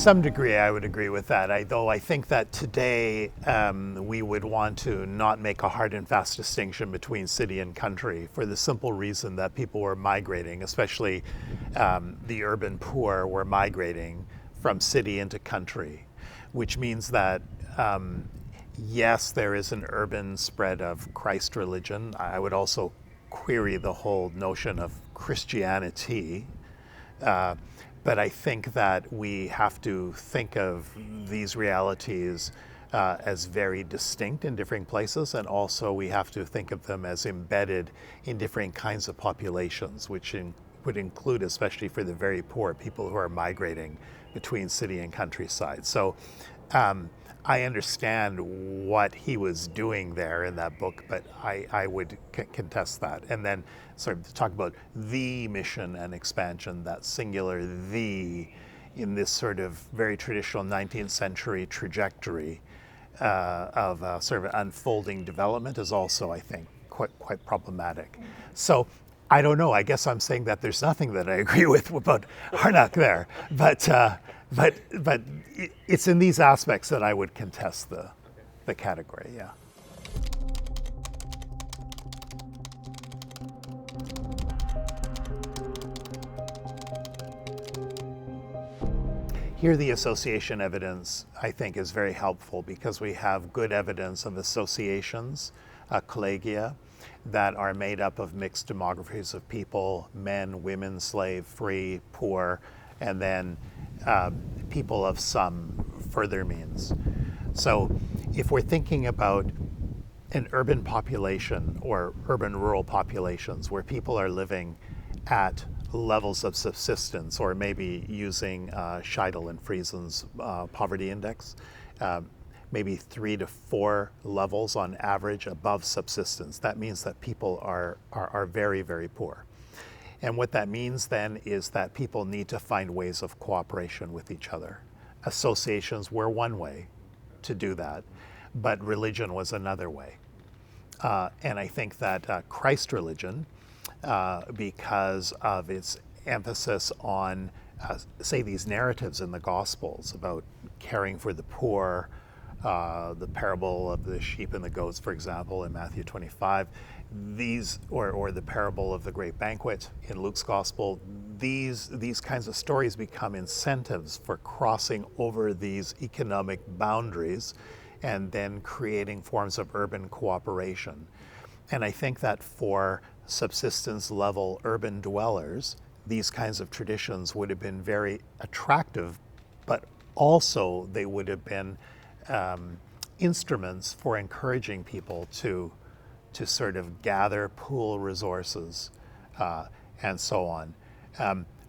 some degree, I would agree with that. Though I think that today we would want to not make a hard and fast distinction between city and country for the simple reason that people were migrating, especially the urban poor were migrating from city into country, which means that yes, there is an urban spread of Christ religion. I would also query the whole notion of Christianity. But I think that we have to think of these realities as very distinct in different places, and also we have to think of them as embedded in different kinds of populations, which would include, especially for the very poor, people who are migrating between city and countryside. So I understand what he was doing there in that book, but I would contest that. And then sort of to talk about the mission and expansion, that singular "the" in this sort of very traditional 19th century trajectory of sort of unfolding development is also, I think, quite problematic. So I don't know. I guess I'm saying that there's nothing that I agree with about Harnack there, but it's in these aspects that I would contest the category. Yeah. Here, the association evidence, I think, is very helpful because we have good evidence of associations, collegia, that are made up of mixed demographies of people, men, women, slave, free, poor, and then people of some further means. So if we're thinking about an urban population or urban rural populations where people are living at levels of subsistence, or maybe using Scheidel and Friesen's poverty index, maybe 3 to 4 levels on average above subsistence. That means that people are very, very poor. And what that means then is that people need to find ways of cooperation with each other. Associations were one way to do that, but religion was another way. And I think that Christ religion, because of its emphasis on, say, these narratives in the Gospels about caring for the poor, the parable of the sheep and the goats, for example, in Matthew 25, these, or the parable of the great banquet in Luke's Gospel, these kinds of stories become incentives for crossing over these economic boundaries and then creating forms of urban cooperation. And I think that for subsistence level urban dwellers, these kinds of traditions would have been very attractive, but also they would have been instruments for encouraging people to sort of gather, pool resources, and so on.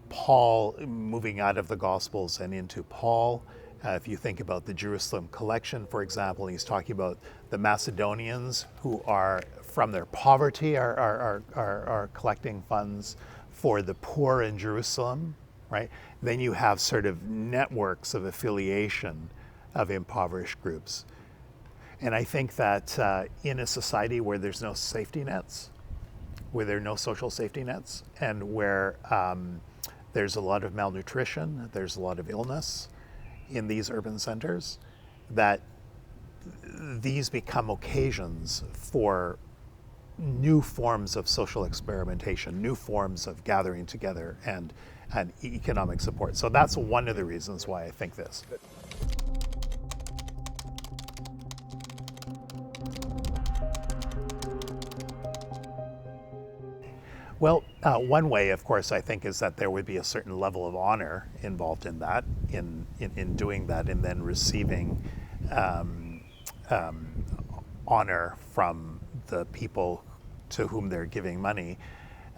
Paul, moving out of the Gospels and into Paul, if you think about the Jerusalem collection, for example, he's talking about the Macedonians who are, from their poverty, are collecting funds for the poor in Jerusalem, right? Then you have sort of networks of affiliation of impoverished groups. And I think that in a society where there's no safety nets, where there are no social safety nets, and where there's a lot of malnutrition, there's a lot of illness in these urban centers, that these become occasions for new forms of social experimentation, new forms of gathering together and economic support. So that's one of the reasons why I think this. Well, one way, of course, I think is that there would be a certain level of honor involved in that, in doing that, and then receiving honor from the people to whom they're giving money.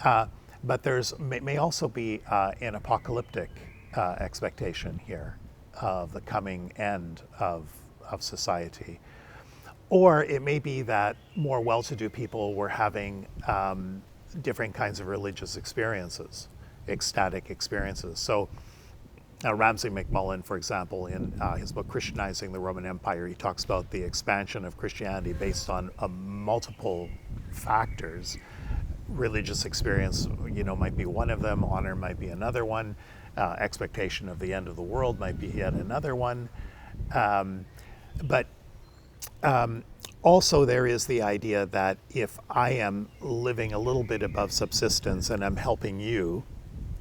But there's may also be an apocalyptic expectation here of the coming end of society. Or it may be that more well-to-do people were having different kinds of religious experiences, ecstatic experiences. So Ramsay MacMullen, for example, in his book Christianizing the Roman Empire, he talks about the expansion of Christianity based on multiple factors. Religious experience, might be one of them, honor might be another one, Expectation of the end of the world might be yet another one. But also there is the idea that if I am living a little bit above subsistence and I'm helping you,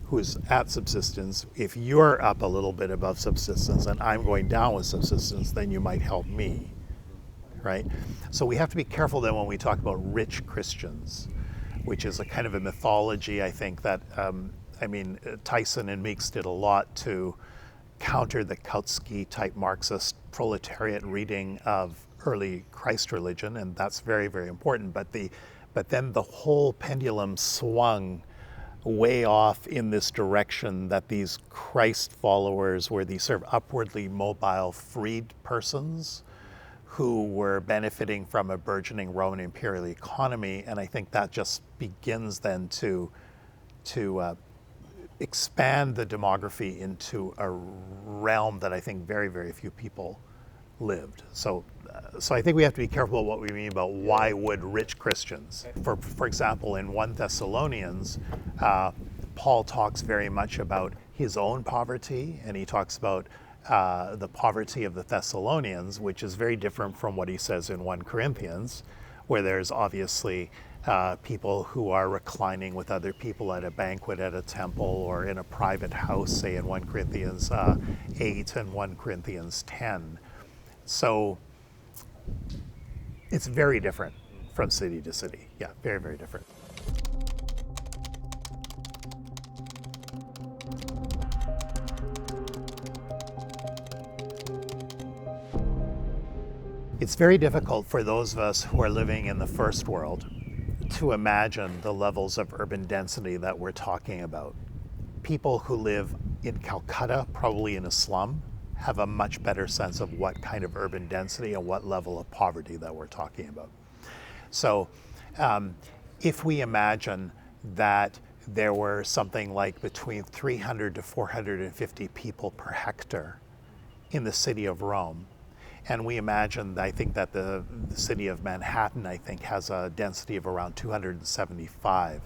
who's at subsistence, if you're up a little bit above subsistence and I'm going down with subsistence, then you might help me, right? So we have to be careful then when we talk about rich Christians, which is a kind of a mythology, I think, that, Tyson and Meeks did a lot to counter the Kautsky type Marxist proletariat reading of early Christ religion, and that's very, very important. But then the whole pendulum swung way off in this direction that these Christ followers were these sort of upwardly mobile freed persons who were benefiting from a burgeoning Roman imperial economy. And I think that just begins then to expand the demography into a realm that I think very, very few people lived. So I think we have to be careful about what we mean about why would rich Christians. For example, in 1 Thessalonians, Paul talks very much about his own poverty, and he talks about the poverty of the Thessalonians, which is very different from what he says in 1 Corinthians, where there's obviously people who are reclining with other people at a banquet at a temple or in a private house, say in 1 Corinthians 8 and 1 Corinthians 10. So it's very different from city to city. Yeah, very, very different. It's very difficult for those of us who are living in the first world to imagine the levels of urban density that we're talking about. People who live in Calcutta, probably in a slum, have a much better sense of what kind of urban density and what level of poverty that we're talking about. So if we imagine that there were something like between 300 to 450 people per hectare in the city of Rome, and we imagine, I think that the city of Manhattan, I think, has a density of around 275.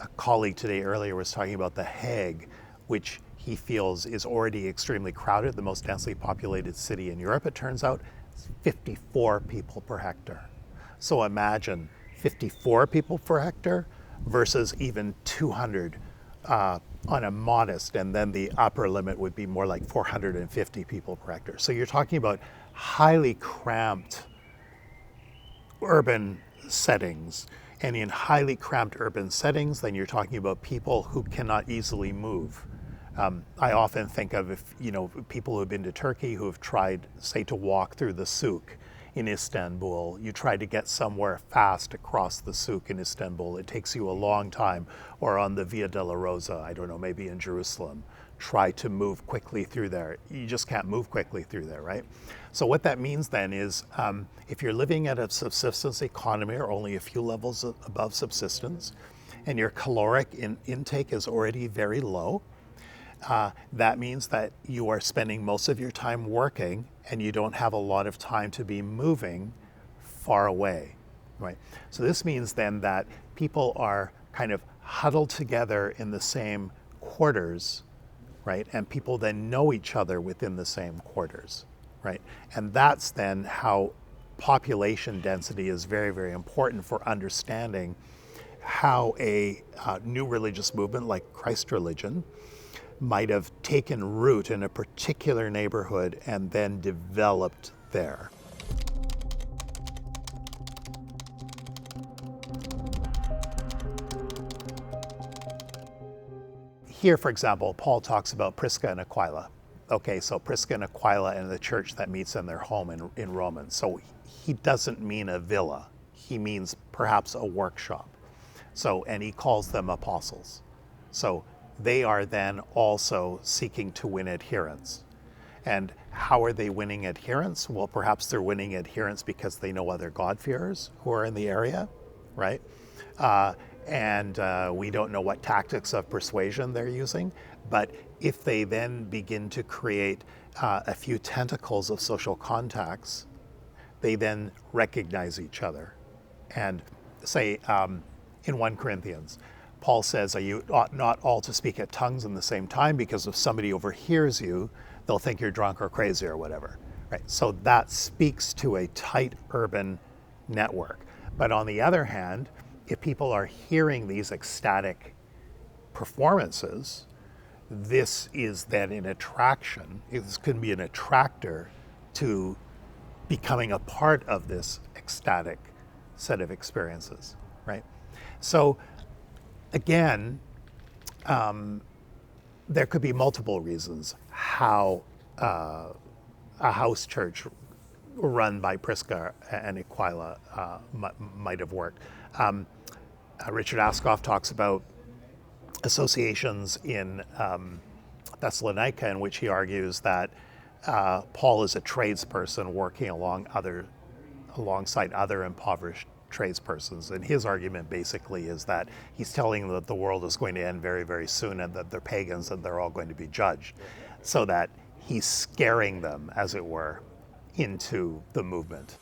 A colleague today earlier was talking about The Hague, which he feels is already extremely crowded, the most densely populated city in Europe. It turns out it's 54 people per hectare. So imagine 54 people per hectare versus even 200 on a modest, and then the upper limit would be more like 450 people per hectare. So you're talking about highly cramped urban settings. And in highly cramped urban settings, then you're talking about people who cannot easily move. I often think of people who have been to Turkey who have tried, say, to walk through the souk in Istanbul. You try to get somewhere fast across the souk in Istanbul. It takes you a long time. Or on the Via Dolorosa, I don't know, maybe in Jerusalem. Try to move quickly through there. You just can't move quickly through there, right? So what that means then is if you're living at a subsistence economy or only a few levels above subsistence, and your caloric intake is already very low, that means that you are spending most of your time working and you don't have a lot of time to be moving far away, right? So this means then that people are kind of huddled together in the same quarters, right? And people then know each other within the same quarters, right? And that's then how population density is very, very important for understanding how a new religious movement like Christ religion might have taken root in a particular neighborhood and then developed there. Here, for example, Paul talks about Prisca and Aquila. Okay, so Prisca and Aquila and the church that meets in their home in Romans. So he doesn't mean a villa. He means perhaps a workshop. So, and he calls them apostles. So they are then also seeking to win adherents. And how are they winning adherents? Well, perhaps they're winning adherents because they know other God-fearers who are in the area, right? And we don't know what tactics of persuasion they're using, but if they then begin to create a few tentacles of social contacts, they then recognize each other. And say in 1 Corinthians, Paul says, you ought not all to speak at tongues in the same time, because if somebody overhears you, they'll think you're drunk or crazy or whatever, right? So that speaks to a tight urban network. But on the other hand, if people are hearing these ecstatic performances, this is then an attraction. This can be an attractor to becoming a part of this ecstatic set of experiences, right? So again, there could be multiple reasons how a house church run by Prisca and Aquila might have worked. Richard Askoff talks about associations in Thessalonica, in which he argues that Paul is a tradesperson working alongside other impoverished tradespersons. And his argument basically is that he's telling them that the world is going to end very, very soon, and that they're pagans and they're all going to be judged. So that he's scaring them, as it were, into the movement.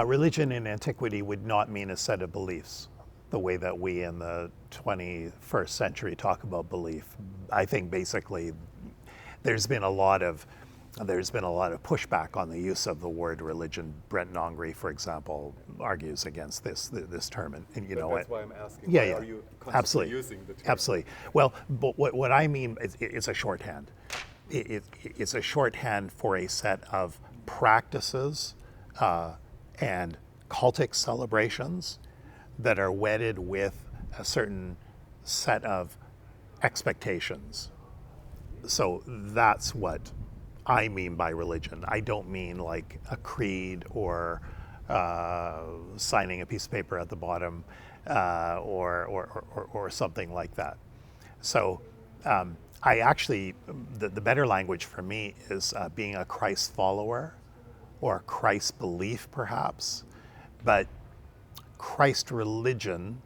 Religion in antiquity would not mean a set of beliefs, the way that we in the 21st century talk about belief. I think basically there's been a lot of pushback on the use of the word religion. Brent Nongre, for example, argues against this term, and you know that's why I'm asking. Yeah, why yeah, are you constantly using the term? Absolutely. Well, but what I mean is it's a shorthand. It's a shorthand for a set of practices and cultic celebrations that are wedded with a certain set of expectations. So that's what I mean by religion. I don't mean like a creed or signing a piece of paper at the bottom or something like that. So I actually, the better language for me is being a Christ follower or Christ belief perhaps, but Christ religion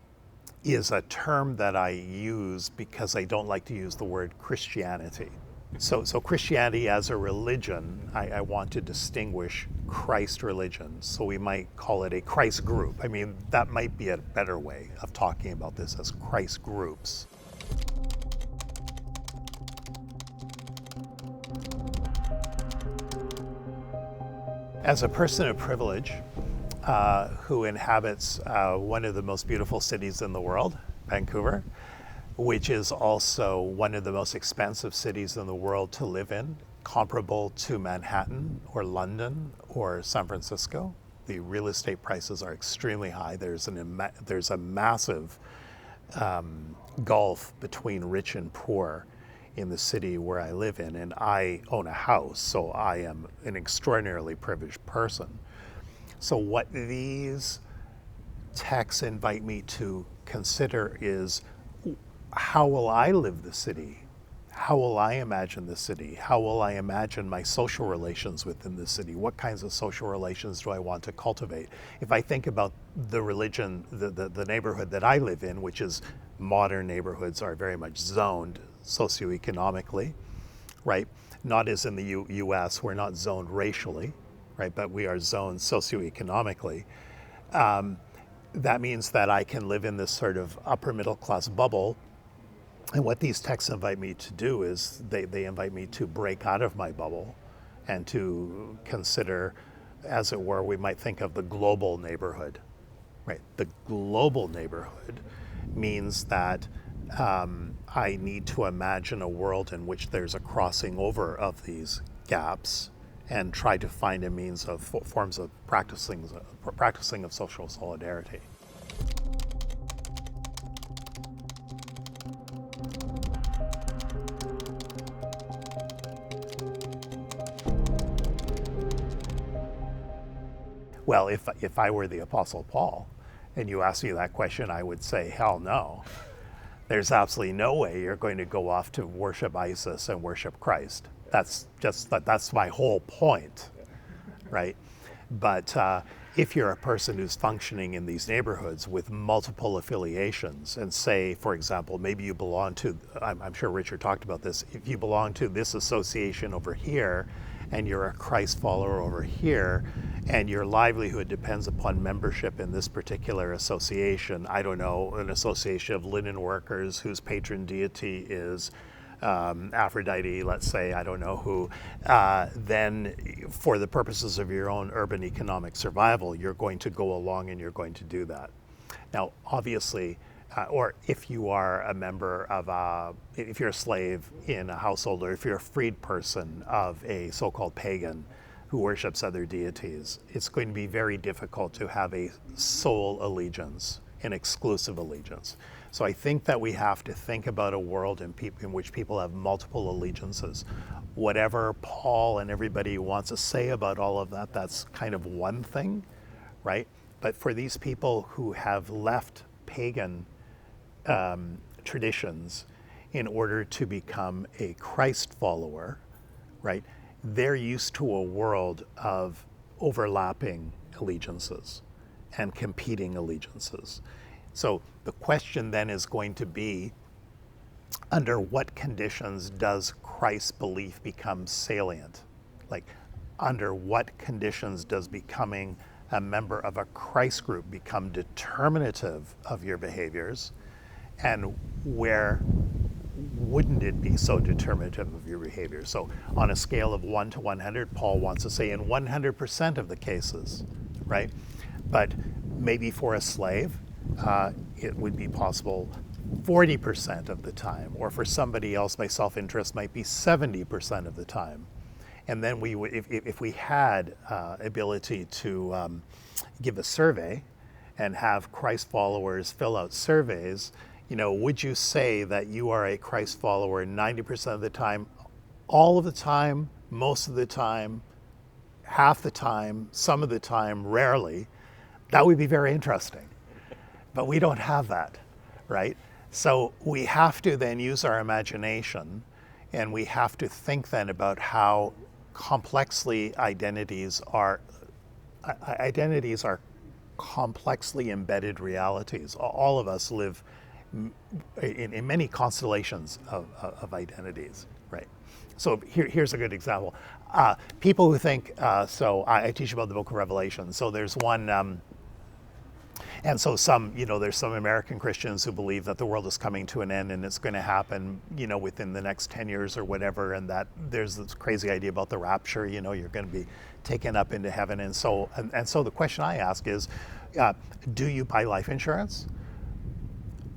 is a term that I use because I don't like to use the word Christianity. So Christianity as a religion, I want to distinguish Christ religion. So we might call it a Christ group. I mean, that might be a better way of talking about this, as Christ groups. As a person of privilege who inhabits one of the most beautiful cities in the world, Vancouver, which is also one of the most expensive cities in the world to live in, comparable to Manhattan or London or San Francisco. The real estate prices are extremely high. There's a massive gulf between rich and poor in the city where I live in, and I own a house, so I am an extraordinarily privileged person. So what these texts invite me to consider is, how will I live the city? How will I imagine the city? How will I imagine my social relations within the city? What kinds of social relations do I want to cultivate? If I think about the religion, the neighborhood that I live in, which is modern neighborhoods are very much zoned socioeconomically, right? Not as in the US, we're not zoned racially, right? But we are zoned socioeconomically. That means that I can live in this sort of upper middle class bubble. And what these texts invite me to do is they invite me to break out of my bubble and to consider, as it were, we might think of the global neighborhood, right? The global neighborhood means that I need to imagine a world in which there's a crossing over of these gaps and try to find a means of forms of practicing of social solidarity. Well, if I were the Apostle Paul and you asked me that question, I would say, hell no. There's absolutely no way you're going to go off to worship ISIS and worship Christ. That's my whole point, right? But if you're a person who's functioning in these neighborhoods with multiple affiliations, and say, for example, maybe you belong to, I'm sure Richard talked about this, if you belong to this association over here, and you're a Christ follower over here, and your livelihood depends upon membership in this particular association, I don't know, an association of linen workers whose patron deity is Aphrodite, let's say, I don't know who, then for the purposes of your own urban economic survival, you're going to go along and you're going to do that. Now, obviously, or if you are a member of if you're a slave in a household, or if you're a freed person of a so-called pagan who worships other deities, it's going to be very difficult to have a sole allegiance, an exclusive allegiance. So I think that we have to think about a world in which people have multiple allegiances. Whatever Paul and everybody wants to say about all of that, that's kind of one thing, right? But for these people who have left pagan traditions in order to become a Christ follower, right? They're used to a world of overlapping allegiances and competing allegiances. So the question then is going to be, under what conditions does Christ's belief become salient? Like, under what conditions does becoming a member of a Christ group become determinative of your behaviors? And where wouldn't it be so determinative of your behavior? So on a scale of 1 to 100, Paul wants to say in 100% of the cases, right? But maybe for a slave, it would be possible 40% of the time, or for somebody else, my self-interest might be 70% of the time. And then we would, if we had ability to give a survey and have Christ followers fill out surveys, you know, would you say that you are a Christ follower 90% of the time, all of the time, most of the time, half the time, some of the time, rarely? That would be very interesting. But we don't have that, right? So we have to then use our imagination, and we have to think then about how complexly identities are complexly embedded realities. All of us live in many constellations of identities, right? So here's a good example. People who think, so I teach about the book of Revelation. So there's one, and so some, you know, there's some American Christians who believe that the world is coming to an end and it's going to happen, you know, within the next 10 years or whatever, and that there's this crazy idea about the rapture, you know, you're going to be taken up into heaven. And so the question I ask is, do you buy life insurance?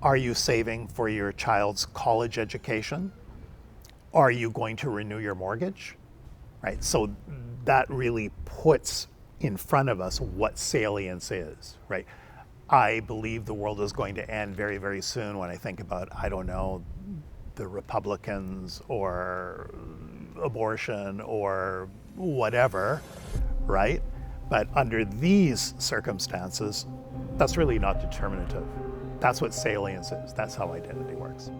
Are you saving for your child's college education? Are you going to renew your mortgage? Right, so that really puts in front of us what salience is, right? I believe the world is going to end very, very soon when I think about, I don't know, the Republicans or abortion or whatever, right? But under these circumstances, that's really not determinative. That's what salience is. That's how identity works.